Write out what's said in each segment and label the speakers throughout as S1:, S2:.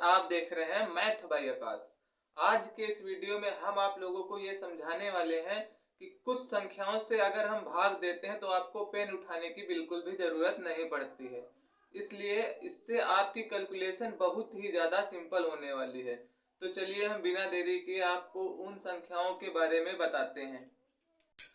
S1: आप देख रहे हैं मैथ बाय आकाश। आज के इस वीडियो में हम आप लोगों को ये समझाने वाले हैं कि कुछ संख्याओं से अगर हम भाग देते हैं तो आपको पेन उठाने की बिल्कुल भी जरूरत नहीं पड़ती है। इसलिए इससे आपकी कैलकुलेशन बहुत ही ज्यादा सिंपल होने वाली है। तो चलिए हम बिना देरी के आपको उन संख्याओं के बारे में बताते हैं।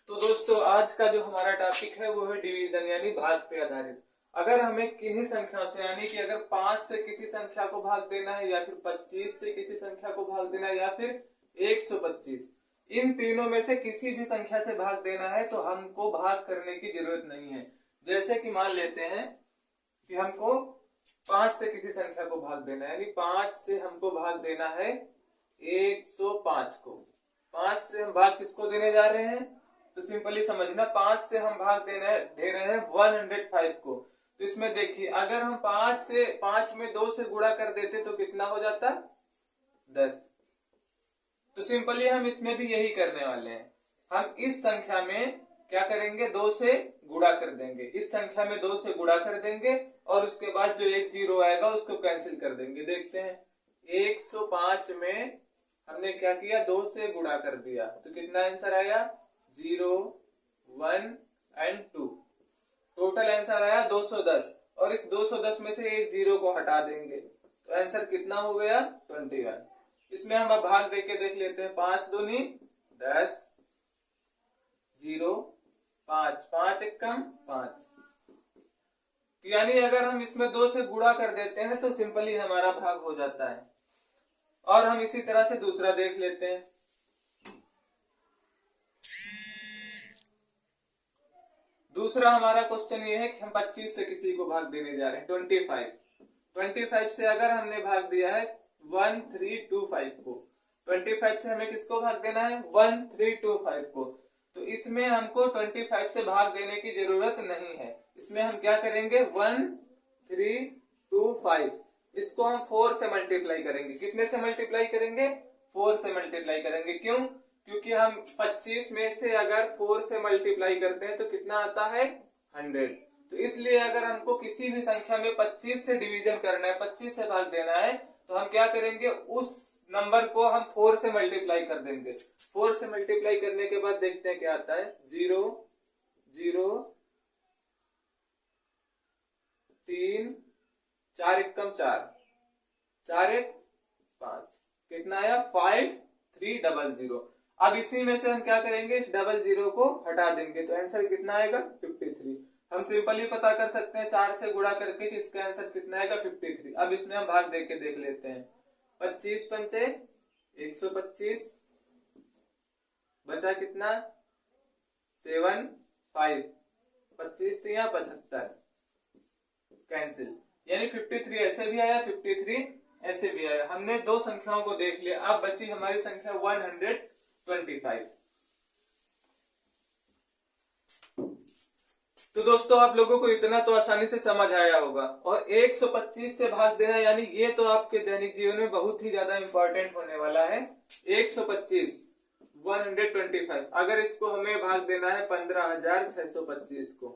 S1: तो दोस्तों, आज का जो हमारा टॉपिक है वो है डिवीजन यानी भाग पे आधारित। अगर हमें किन्हीं संख्याओं से यानी कि अगर 5 से किसी संख्या को भाग देना है या फिर 25 से किसी संख्या को भाग देना है या फिर 125, इन तीनों में से किसी भी संख्या से भाग देना है तो हमको भाग करने की जरूरत नहीं है। जैसे कि मान लेते हैं कि हमको 5 से किसी संख्या को भाग देना है, यानी 5 से हमको भाग देना है 105 को। 5 से हम भाग किसको देने जा रहे हैं तो सिंपली समझना, 5 से हम भाग दे रहे हैं 105 को। तो इसमें देखिए, अगर हम 5 में 2 से गुणा कर देते तो कितना हो जाता 10। तो सिंपली हम इसमें भी यही करने वाले हैं। हम इस संख्या में क्या करेंगे, 2 से गुणा कर देंगे। इस संख्या में 2 से गुणा कर देंगे और उसके बाद जो एक जीरो आएगा उसको कैंसिल कर देंगे। देखते हैं, 105 में हमने क्या किया, 2 से गुणा कर दिया तो कितना आंसर आया, 0, 1 एंड 2। टोटल आंसर आया 210 और इस 210 में से एक जीरो को हटा देंगे तो आंसर कितना हो गया, 21। इसमें हम अब भाग देके देख लेते हैं। 5 दूनी 10, 0, 5, 5 एकम 5। यानी अगर हम इसमें 2 से गुणा कर देते हैं तो सिंपली हमारा भाग हो जाता है। और हम इसी तरह से दूसरा देख लेते हैं। दूसरा हमारा क्वेश्चन ये है कि हम 25 से किसी को भाग देने जा रहे हैं 25 से अगर हमने भाग दिया है 1325 को। 25 से हमें किसको भाग देना है, 1325 को। तो इसमें हमको 25 से भाग देने की जरूरत नहीं है। इसमें हम क्या करेंगे, 1325 इसको हम 4 से मल्टीप्लाई करेंगे। कितने से मल्टीप्लाई करेंगे, 4 से मल्टीप्लाई करेंगे। क्यों, क्योंकि हम 25 में से अगर 4 से मल्टीप्लाई करते हैं तो कितना आता है, 100। तो इसलिए अगर हमको किसी भी संख्या में 25 से डिवीजन करना है, 25 से भाग देना है, तो हम क्या करेंगे, उस नंबर को हम 4 से मल्टीप्लाई कर देंगे। 4 से मल्टीप्लाई करने के बाद देखते हैं क्या आता है, 0, 0, 3, 4 एकम 4, 4 एक 5, कितना आया 5300। अब इसी में से हम क्या करेंगे, इस 00 को हटा देंगे तो आंसर कितना आएगा, 53। हम सिंपली पता कर सकते हैं 4 से गुणा करके कि इसका आंसर कितना आएगा, 53। अब इसमें हम भाग देके देख लेते हैं। 25 पंचे 125, बचा कितना 7, 5, 25 या 75, कैंसिल। यानी 53 ऐसे भी आया, 53 ऐसे भी आया। हमने दो संख्याओं को देख लिया। अब बची हमारी संख्या 125। तो दोस्तों, आप लोगों को इतना तो आसानी से समझ आया होगा। और 125 से भाग देना यानी ये तो आपके दैनिक जीवन में बहुत ही ज्यादा इंपॉर्टेंट होने वाला है। 125 125, अगर इसको हमें भाग देना है 15,625 को,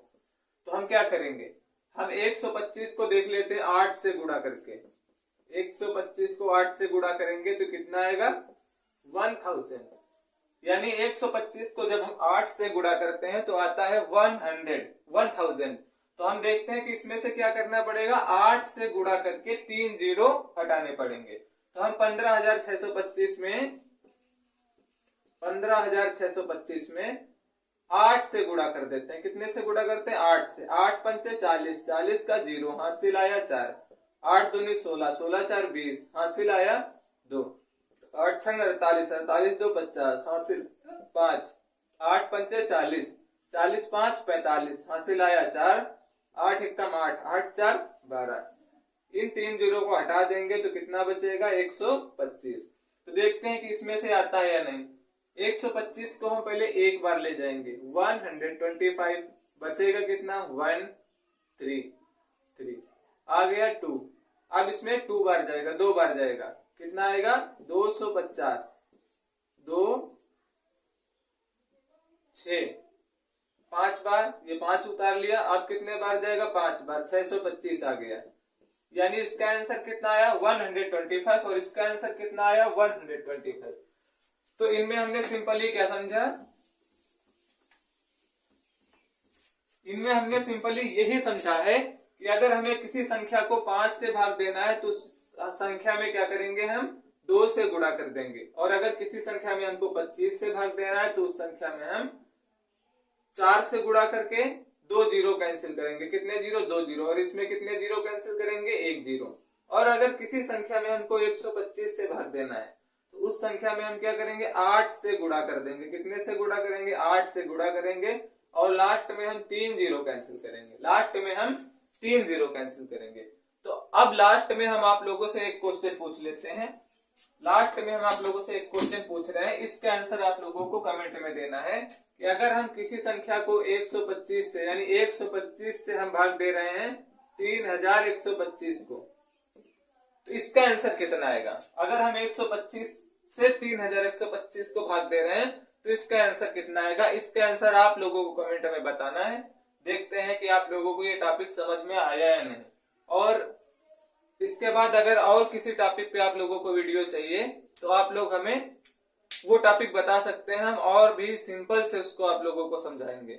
S1: तो हम क्या करेंगे, हम 125 को देख लेते हैं 8 से गुणा करके। 125 को 8 से गुणा करेंगे तो कितना आएगा, 1000। यानी 125 को जब हम 8 से गुणा करते हैं तो आता है 1000। तो हम देखते हैं कि इसमें से क्या करना पड़ेगा, 8 से गुणा करके 3 जीरो हटाने पड़ेंगे। तो हम 15,625 में 8 से गुणा कर देते हैं। कितने से गुणा करते हैं, 8 से। 8 पंचे 40, 40 का जीरो, हासिल आया 4। 8 दूनी 16, 16 4 20, हासिल आया 2। 8 छंग 48, 48 2 50, हासिल 5। 8 पंचे 40, 40 5 45, हासिल आया 4। 8 एकम 8, 8 4 12। इन 3 जीरो को हटा देंगे तो कितना बचेगा, 125। तो देखते हैं कि इसमें से आता है या नहीं। 125 को हम पहले एक बार ले जाएंगे, 125 बचेगा कितना, 1 3 3 आ गया 2। अब इसमें 2 बार जाएगा, 2 बार जाएगा, कितना आएगा 250, 2 6, 5 बार, ये 5 उतार लिया। अब कितने बार जाएगा, 5 बार, 625 आ गया। यानी इसका आंसर कितना आया 125 और इसका आंसर कितना आया 125। तो इनमें हमने सिंपली क्या समझा, इनमें हमने सिंपली यही समझा है कि अगर हमें किसी संख्या को 5 से भाग देना है तो उस संख्या में क्या करेंगे, हम 2 से गुणा कर देंगे, और अगर किसी संख्या में हमको 25 से भाग देना है तो उस संख्या में हम 4 से गुणा करके 2 जीरो कैंसिल करेंगे। कितने जीरो, 2 जीरो, और इसमें कितने जीरो कैंसिल करेंगे, 1 जीरो। और अगर किसी संख्या में हमको 125 से भाग देना है तो उस संख्या में हम क्या करेंगे, 8 से गुणा कर देंगे। कितने से गुणा करेंगे, 8 से गुणा करेंगे, और लास्ट में हम 3 जीरो कैंसिल करेंगे। लास्ट में हम 3 जीरो कैंसिल करेंगे। तो अब लास्ट में हम आप लोगों से एक क्वेश्चन पूछ लेते हैं। लास्ट में हम आप लोगों से एक क्वेश्चन पूछ रहे हैं, इसका आंसर आप लोगों को कमेंट में देना है कि अगर हम किसी संख्या को 125 से, यानी 125 से हम भाग दे रहे हैं 3125 को, तो इसका आंसर कितना आएगा। अगर हम 125 से 3125 को भाग दे रहे हैं तो इसका आंसर कितना आएगा। इसका आंसर आप लोगों को कमेंट में बताना है। देखते हैं कि आप लोगों को ये टॉपिक समझ में आया या नहीं। और इसके बाद अगर और किसी टॉपिक पे आप लोगों को वीडियो चाहिए तो आप लोग हमें वो टॉपिक बता सकते हैं, हम और भी सिंपल से उसको आप लोगों को समझाएंगे।